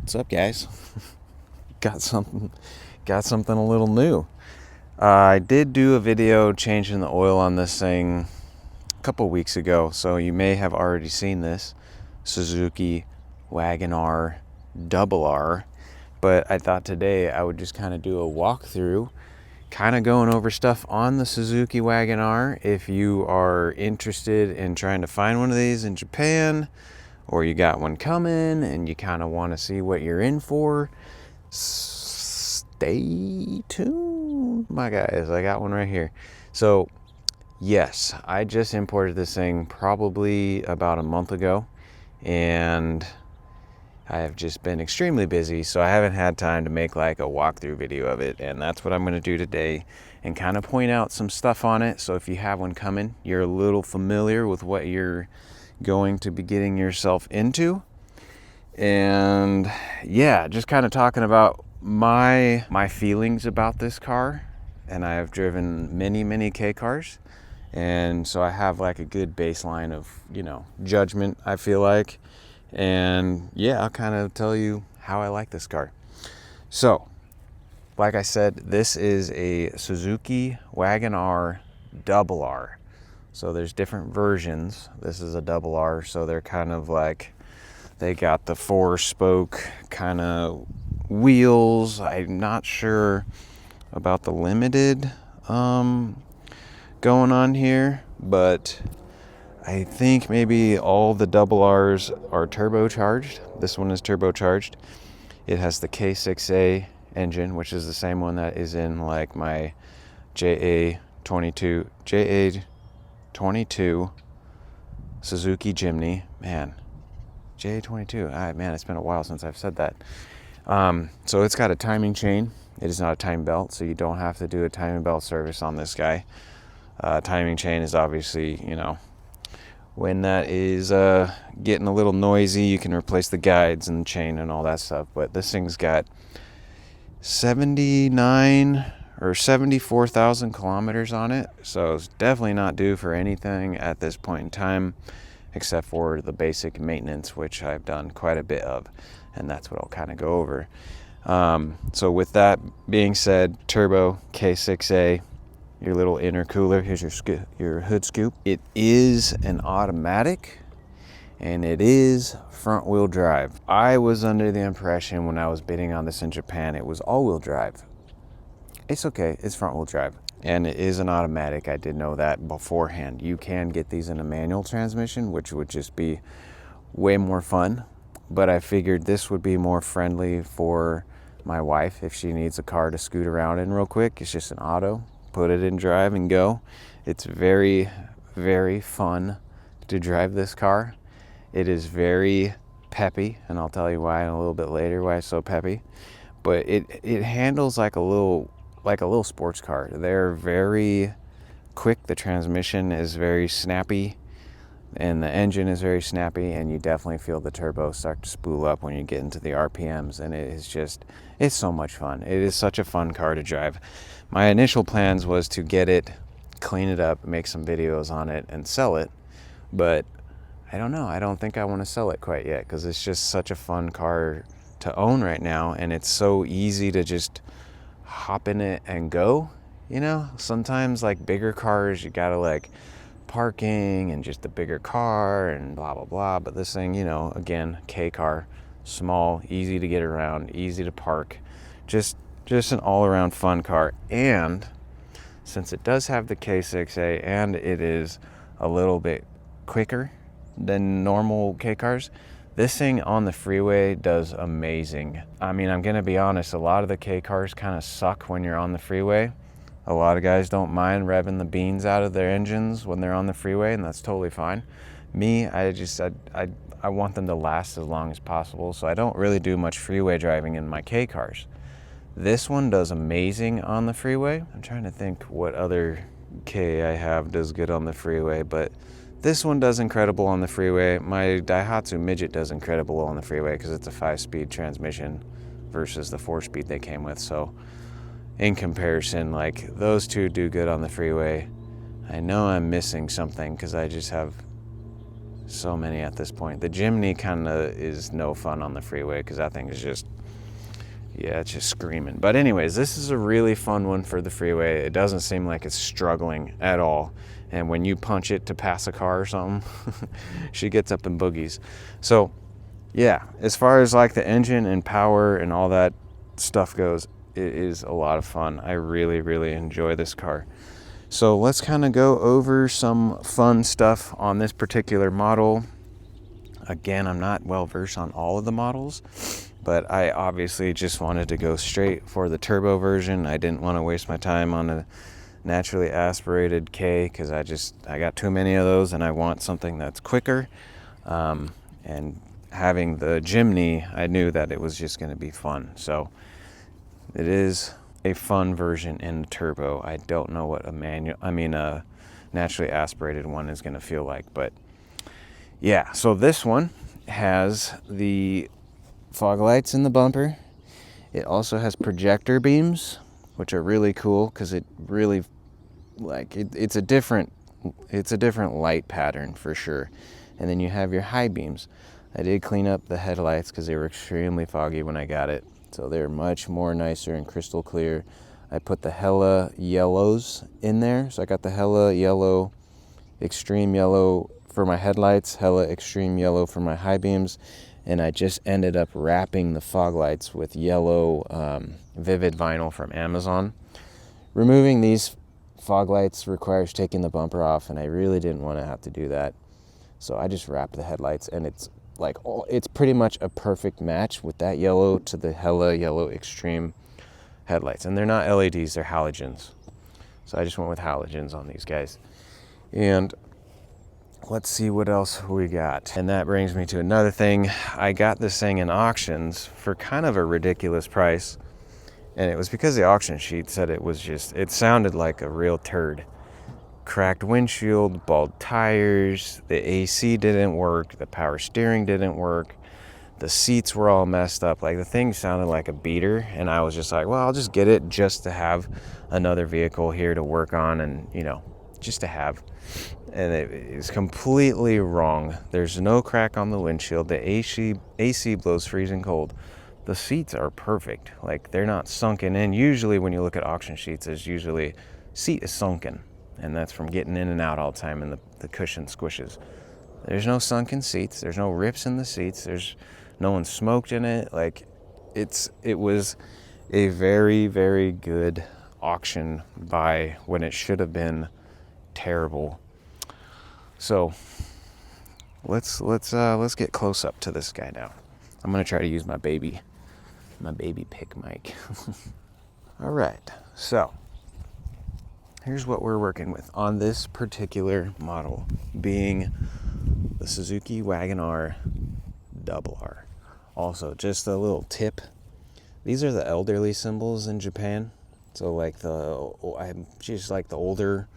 What's up, guys? got something a little new. I did do a video changing the oil on this thing a couple weeks ago, so you may have already seen this Suzuki Wagon R R. But I thought today I would just kind of do a walkthrough, kind of going over stuff on the Suzuki Wagon R. If you are interested in trying to find one of these in Japan, or you got one coming and you kind of want to see what you're in for, stay tuned, my guys. I got one right here. So yes, I just imported this thing probably about a month ago, and I have just been extremely busy, so I haven't had time to make like a walkthrough video of it, and that's what I'm going to do today and kind of point out some stuff on it. So if you have one coming, you're a little familiar with what you're going to be getting yourself into. And yeah, just kind of talking about my feelings about this car. And I have driven many K cars, and so I have like a good baseline of, judgment, I feel like. And yeah, I'll kind of tell you how I like this car. So like I said, this is a Suzuki Wagon R R. So there's different versions. This is a R, so they're kind of like, they got the 4-spoke kind of wheels. I'm not sure about the limited going on here, but I think maybe all the R's are turbocharged. This one is turbocharged. It has the K6A engine, which is the same one that is in like my JA22 Suzuki Jimny. Man, JA22. Man, it's been a while since I've said that. So it's got a timing chain. It is not a time belt, so you don't have to do a timing belt service on this guy. Timing chain is obviously, when that is getting a little noisy, you can replace the guides and the chain and all that stuff. But this thing's got 79 or 74,000 kilometers on it, so it's definitely not due for anything at this point in time, except for the basic maintenance, which I've done quite a bit of, and that's what I'll kind of go over. So with that being said, turbo K6A, your little intercooler. Here's your hood scoop. It is an automatic, and it is front wheel drive. I was under the impression when I was bidding on this in Japan, it was all wheel drive. It's okay, it's front wheel drive, and it is an automatic. I did know that beforehand. You can get these in a manual transmission, which would just be way more fun, but I figured this would be more friendly for my wife if she needs a car to scoot around in real quick. It's just an auto, put it in drive and go. It's very fun to drive this car. It is very peppy, and I'll tell you why in a little bit later, why it's so peppy. But it handles like a little sports car. They're very quick. The transmission is very snappy, and the engine is very snappy, and you definitely feel the turbo start to spool up when you get into the RPMs, and it's so much fun. It is such a fun car to drive. My initial plans was to get it, clean it up, make some videos on it, and sell it, but I don't know. I don't think I want to sell it quite yet, because it's just such a fun car to own right now, and it's so easy to just hop in it and go. Sometimes like bigger cars, you gotta like parking and just a bigger car and blah blah blah, but this thing, again, K car, small, easy to get around, easy to park, just an all-around fun car. And since it does have the K6A and it is a little bit quicker than normal K cars, this thing on the freeway does amazing. I mean, I'm gonna be honest, a lot of the K cars kind of suck when you're on the freeway. A lot of guys don't mind revving the beans out of their engines when they're on the freeway, and that's totally fine. Me, I want them to last as long as possible, so I don't really do much freeway driving in my K cars. This one does amazing on the freeway. I'm trying to think what other K I have does good on the freeway, but this one does incredible on the freeway. My Daihatsu Midget does incredible on the freeway because it's a 5-speed transmission versus the 4-speed they came with. So in comparison, like, those two do good on the freeway. I know I'm missing something because I just have So many at this point. The Jimny kind of is no fun on the freeway because that thing is just, yeah, it's just screaming. But anyways, this is a really fun one for the freeway. It doesn't seem like it's struggling at all. And when you punch it to pass a car or something, she gets up in boogies. So yeah, as far as like the engine and power and all that stuff goes, it is a lot of fun. I really, really enjoy this car. So let's kind of go over some fun stuff on this particular model. Again, I'm not well versed on all of the models, but I obviously just wanted to go straight for the turbo version. I didn't want to waste my time on a naturally aspirated K because I got too many of those and I want something that's quicker. And having the Jimny, I knew that it was just going to be fun. So it is a fun version in the turbo. I don't know what a naturally aspirated one is going to feel like, but yeah. So this one has the fog lights in the bumper. It also has projector beams, which are really cool because it really it's a different light pattern for sure. And then you have your high beams. I did clean up the headlights because they were extremely foggy when I got it. So they're much more nicer and crystal clear. I put the hella yellows in there. So I got the hella yellow, extreme yellow for my headlights, hella extreme yellow for my high beams. And I just ended up wrapping the fog lights with yellow vivid vinyl from Amazon. Removing these fog lights requires taking the bumper off, and I really didn't want to have to do that. So I just wrapped the headlights, and it's pretty much a perfect match with that yellow to the hella yellow extreme headlights. And they're not LEDs, they're halogens. So I just went with halogens on these guys. And let's see what else we got. And that brings me to another thing. I got this thing in auctions for kind of a ridiculous price. And it was because the auction sheet said it sounded like a real turd. Cracked windshield, bald tires, the AC didn't work, the power steering didn't work, the seats were all messed up. Like, the thing sounded like a beater, and I was just like, well, I'll just get it just to have another vehicle here to work on and, just to have. And it is completely wrong. There's no crack on the windshield. The AC blows freezing cold. The seats are perfect. Like, they're not sunken in. Usually when you look at auction sheets, there's usually seat is sunken. And that's from getting in and out all the time and the cushion squishes. There's no sunken seats. There's no rips in the seats. There's no one smoked in it. Like, it was a very, very good auction buy when it should have been terrible. So let's get close up to this guy now. I'm gonna try to use my baby pick mic. All right, so here's what we're working with on this particular model, being the Suzuki Wagon R R. Also, just a little tip. These are the elderly symbols in Japan. So like the older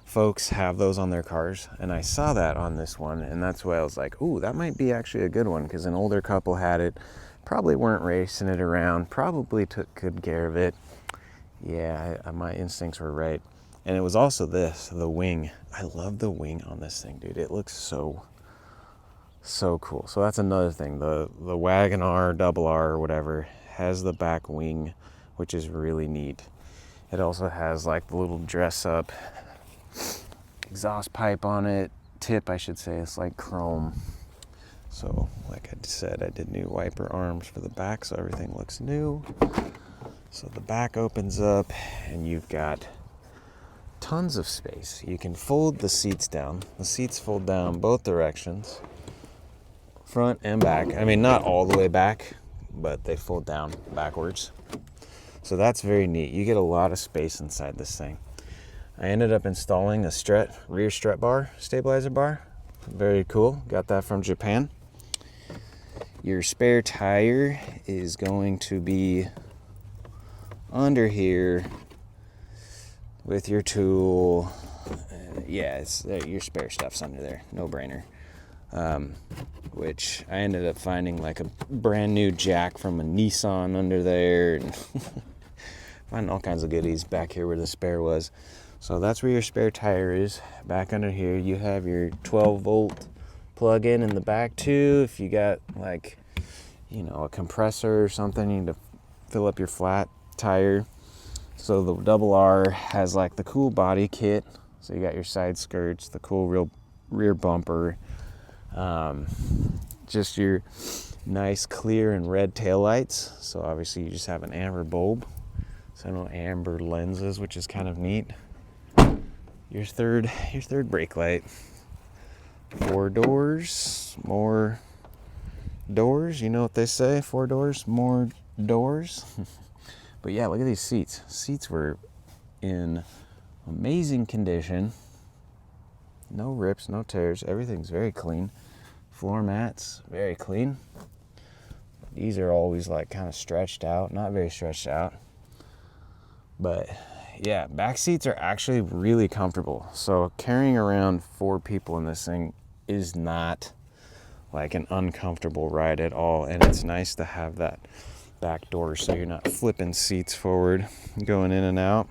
folks have those on their cars. And I saw that on this one. And that's why I was like, ooh, that might be actually a good one. Because an older couple had it. Probably weren't racing it around. Probably took good care of it. Yeah, my instincts were right. And it was also the wing. I love the wing on this thing, dude. It looks so cool. So that's another thing. The Wagon R, or whatever, has the back wing, which is really neat. It also has like the little dress up exhaust pipe on it. Tip, I should say. It's like chrome. So like I said, I did new wiper arms for the back, so everything looks new. So the back opens up and you've got tons of space. You can fold the seats down. The seats fold down both directions, front and back. I mean, not all the way back, but they fold down backwards. So that's very neat. You get a lot of space inside this thing. I ended up installing a rear strut bar, stabilizer bar. Very cool. Got that from Japan. Your spare tire is going to be under here with your tool. Your spare stuff's under there. No brainer. Which I ended up finding like a brand new jack from a Nissan under there, and finding all kinds of goodies back here where the spare was. So that's where your spare tire is. Back under here you have your 12 volt plug in the back too. If you got like, you know, a compressor or something, you need to fill up your flat tire. So the double R has like the cool body kit. So you got your side skirts, the cool rear bumper, just your nice clear and red taillights. So obviously you just have an amber bulb. So no amber lenses, which is kind of neat. Your third brake light. 4 doors, more doors. You know what they say, 4 doors, more doors. But yeah, look at these seats. Seats were in amazing condition. No rips, no tears. Everything's very clean. Floor mats, very clean. These are always like kind of stretched out, not very stretched out. But yeah, back seats are actually really comfortable. So carrying around 4 people in this thing is not like an uncomfortable ride at all. And it's nice to have that back door so you're not flipping seats forward, going in and out.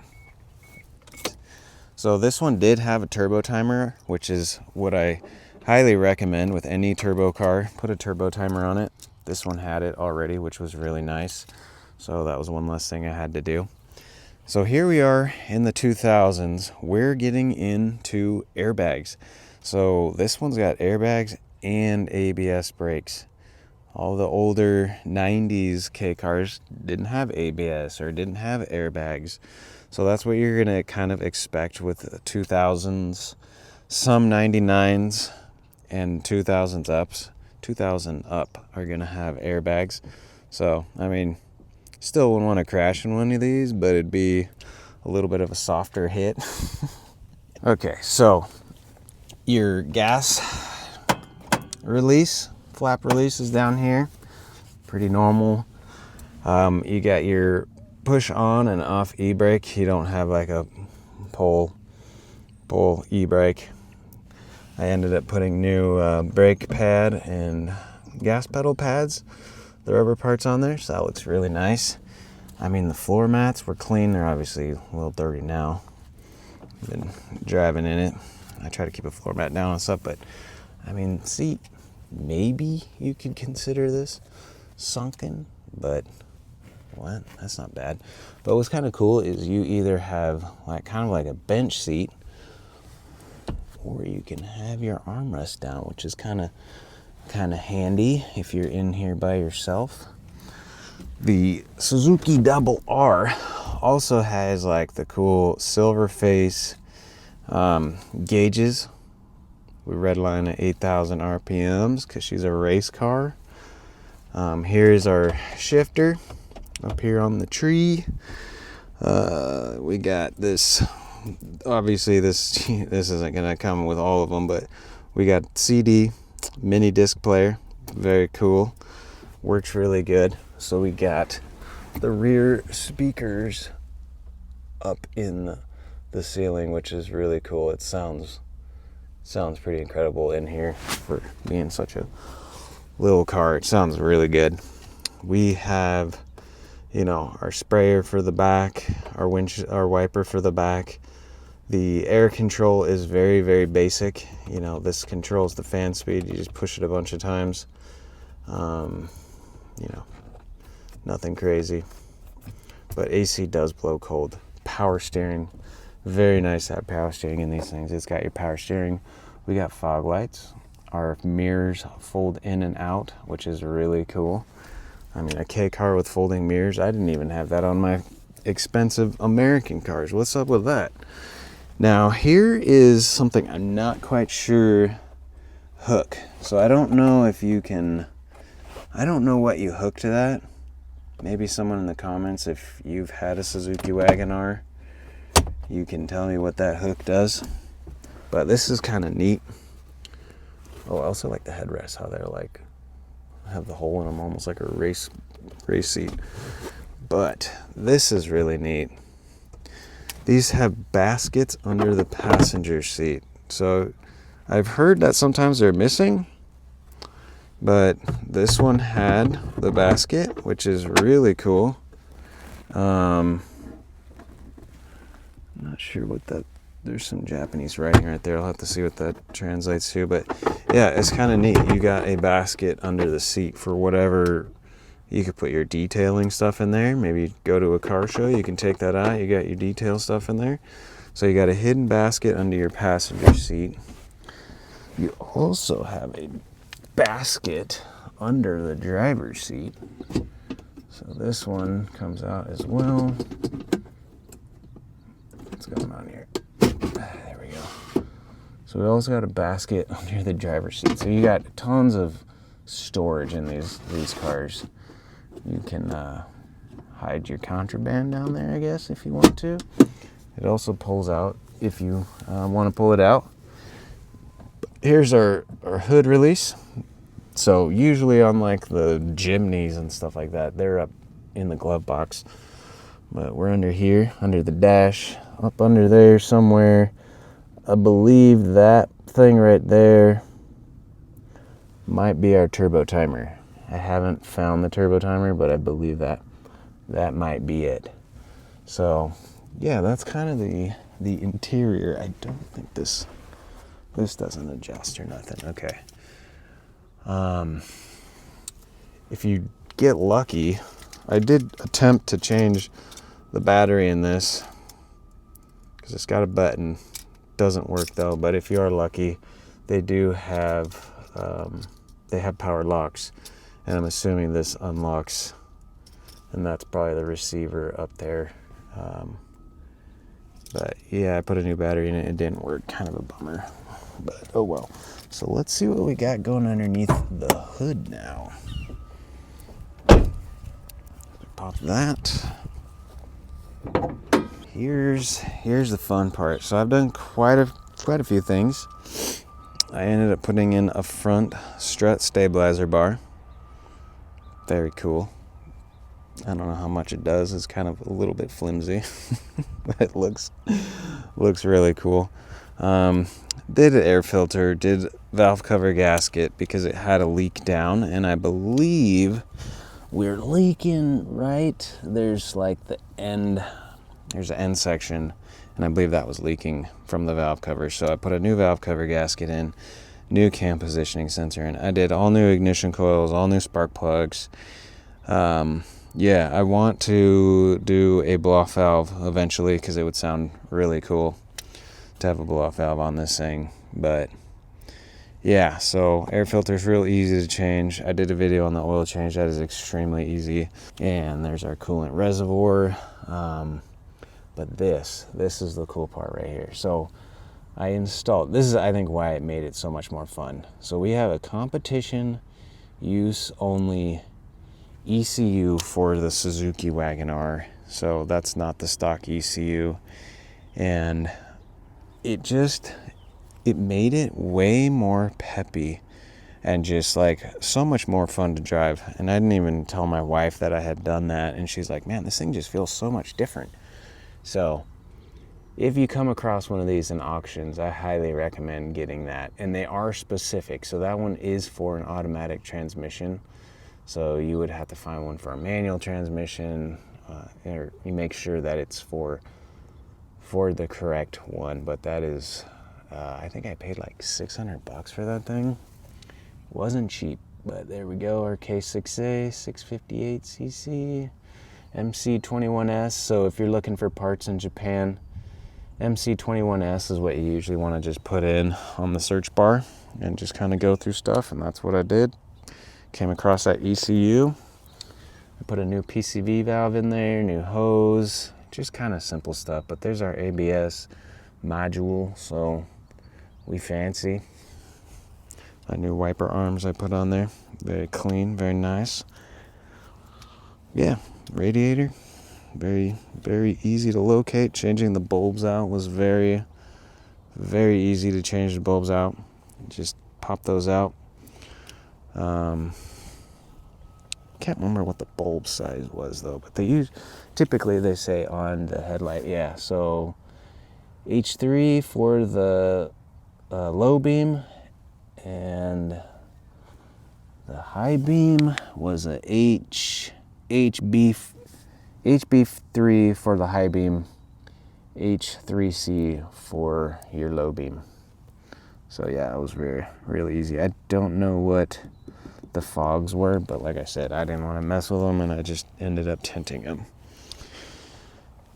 So this one did have a turbo timer, which is what I highly recommend with any turbo car. Put a turbo timer on it. This one had it already, which was really nice. So that was one less thing I had to do. So here we are in the 2000s. We're getting into airbags. So this one's got airbags and ABS brakes. All the older 90s K cars didn't have ABS or didn't have airbags. So that's what you're gonna kind of expect with the 2000s. Some 99s and 2000s ups. 2000 up are gonna have airbags. So, I mean, still wouldn't want to crash in one of these, but it'd be a little bit of a softer hit. Okay, so your gas release, flap release is down here. Pretty normal. You got your push on and off e-brake. You don't have like a pull e-brake. I ended up putting new brake pad and gas pedal pads, the rubber parts on there, so that looks really nice. I mean, the floor mats were clean. They're obviously a little dirty now. I've been driving in it. I try to keep a floor mat down and stuff, but I mean, see, maybe you could consider this sunken, but what? That's not bad. But what's kind of cool is you either have like kind of like a bench seat, or you can have your armrest down, which is kind of handy if you're in here by yourself. The Suzuki Double R also has like the cool silver face gauges. We redline at 8,000 RPMs because she's a race car. Here's our shifter up here on the tree. We got this. Obviously, this isn't gonna come with all of them, but we got CD mini disc player, very cool, works really good. So we got the rear speakers up in the ceiling, which is really cool. It sounds pretty incredible in here for being such a little car. It sounds really good. We have, you know, our sprayer for the back, our wiper for the back. The air control is very, very basic. You know, this controls the fan speed. You just push it a bunch of times. You know, nothing crazy. But AC does blow cold. Power steering. Very nice to have power steering in these things. It's got your power steering. We got fog lights. Our mirrors fold in and out, which is really cool. I mean, a K car with folding mirrors. I didn't even have that on my expensive American cars. What's up with that? Now, here is something I'm not quite sure. Hook. So I don't know if you can, I don't know what you hook to that. Maybe someone in the comments, if you've had a Suzuki Wagon R, you can tell me what that hook does. But this is kind of neat. Oh, I also like the headrests, how they're like, have the hole in them almost like a race seat. But this is really neat. These have baskets under the passenger seat. So I've heard that sometimes they're missing, but this one had the basket, which is really cool. I'm not sure what that there's some Japanese writing right there. I'll have to see what that translates to. But yeah, it's kind of neat. You got a basket under the seat for whatever. You could put your detailing stuff in there. Maybe go to a car show. You can take that out. You got your detail stuff in there. So you got a hidden basket under your passenger seat. You also have a basket under the driver's seat. So this one comes out as well. Let's come on here. There we go. So we also got a basket under the driver's seat. So you got tons of storage in these cars. You can hide your contraband down there, I guess, if you want to. It also pulls out if you want to pull it out. Here's our hood release. So usually on like the Jimneys and stuff like that, they're up in the glove box. But we're under here, under the dash, up under there somewhere. I believe that thing right there might be our turbo timer. I haven't found the turbo timer, but I believe that might be it. So yeah, that's kind of the interior. I don't think this doesn't adjust or nothing. Okay. If you get lucky, I did attempt to change the battery in this because it's got a button. Doesn't work though, but if you are lucky, they do have power locks, and I'm assuming this unlocks, and that's probably the receiver up there. But yeah, I put a new battery in it. It didn't work. Kind of a bummer, but oh well. So let's see what we got going underneath the hood now. Pop that. Here's the fun part. So I've done quite a few things. I ended up putting in a front strut stabilizer bar. Very cool. I don't know how much it does. It's kind of a little bit flimsy, but it looks really cool. Did an air filter, did valve cover gasket because it had a leak down, and I believe we're leaking right there's like there's an end section, and I believe that was leaking from the valve cover. So I put a new valve cover gasket in, new cam positioning sensor in. I did all new ignition coils, all new spark plugs. Yeah, I want to do a blow-off valve eventually because it would sound really cool to have a blow-off valve on this thing. But yeah, so air filter is real easy to change. I did a video on the oil change. That is extremely easy. And there's our coolant reservoir. But this is the cool part right here. So I installed, this is I think why it made it so much more fun. So we have a competition use only ECU for the Suzuki Wagon R. So that's not the stock ECU. And it made it way more peppy and just like so much more fun to drive. And I didn't even tell my wife that I had done that, and she's like, man, this thing just feels so much different. So if you come across one of these in auctions, I highly recommend getting that. And they are specific. So that one is for an automatic transmission. So you would have to find one for a manual transmission, or you make sure that it's for the correct one. But that is, I think I paid like $600 for that thing. Wasn't cheap, but there we go. Our K6A 658cc MC21S. So if you're looking for parts in Japan, MC21S is what you usually want to just put in on the search bar and just kind of go through stuff, and that's what I did. Came across that ECU. I put a new PCV valve in there, new hose, just kind of simple stuff. But there's our ABS module, so we fancy. My new wiper arms I put on there, very clean, very nice. Yeah, radiator, very, very easy to locate. Changing the bulbs out was very, very easy to change the bulbs out. Just pop those out. Can't remember what the bulb size was though, but typically they say on the headlight. Yeah, so H3 for the low beam, and the high beam was a HB3 for the high beam, H3C for your low beam. So yeah, it was really easy. I don't know what the fogs were, but like I said, I didn't want to mess with them and I just ended up tinting them.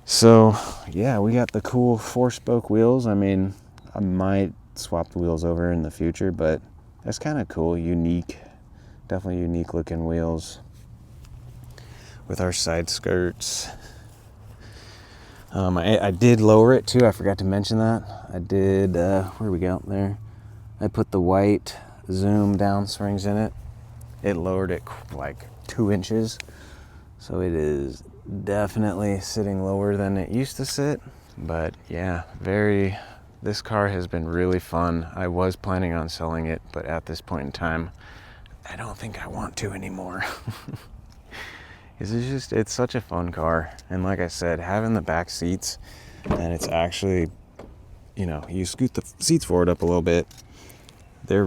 So yeah, we got the cool 4-spoke wheels. I mean, I might swap the wheels over in the future, but that's kind of cool, unique, definitely unique looking wheels with our side skirts. I did lower it too. I forgot to mention that. I did, where we go there? I put the white Zoom down springs in it. It lowered it like 2 inches. So it is definitely sitting lower than it used to sit. But yeah, this car has been really fun. I was planning on selling it, but at this point in time, I don't think I want to anymore. It's such a fun car. And like I said, having the back seats, and it's actually, you scoot the seats forward up a little bit, they're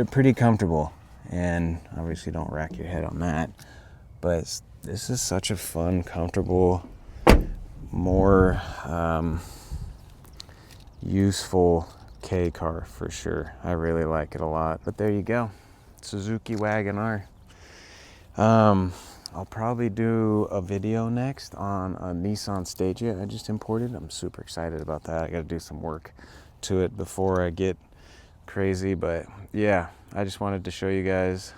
pretty comfortable. And obviously don't rack your head on that. But this is such a fun, comfortable, more useful K car for sure. I really like it a lot. But there you go, Suzuki Wagon R. I'll probably do a video next on a Nissan Stagea I just imported. I'm super excited about that. I got to do some work to it before I get crazy, but yeah, I just wanted to show you guys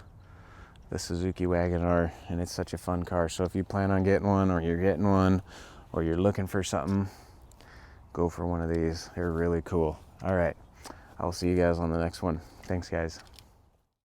the Suzuki Wagon R, and it's such a fun car. So if you plan on getting one, or you're getting one, or you're looking for something, go for one of these. They're really cool. All right, I'll see you guys on the next one. Thanks, guys.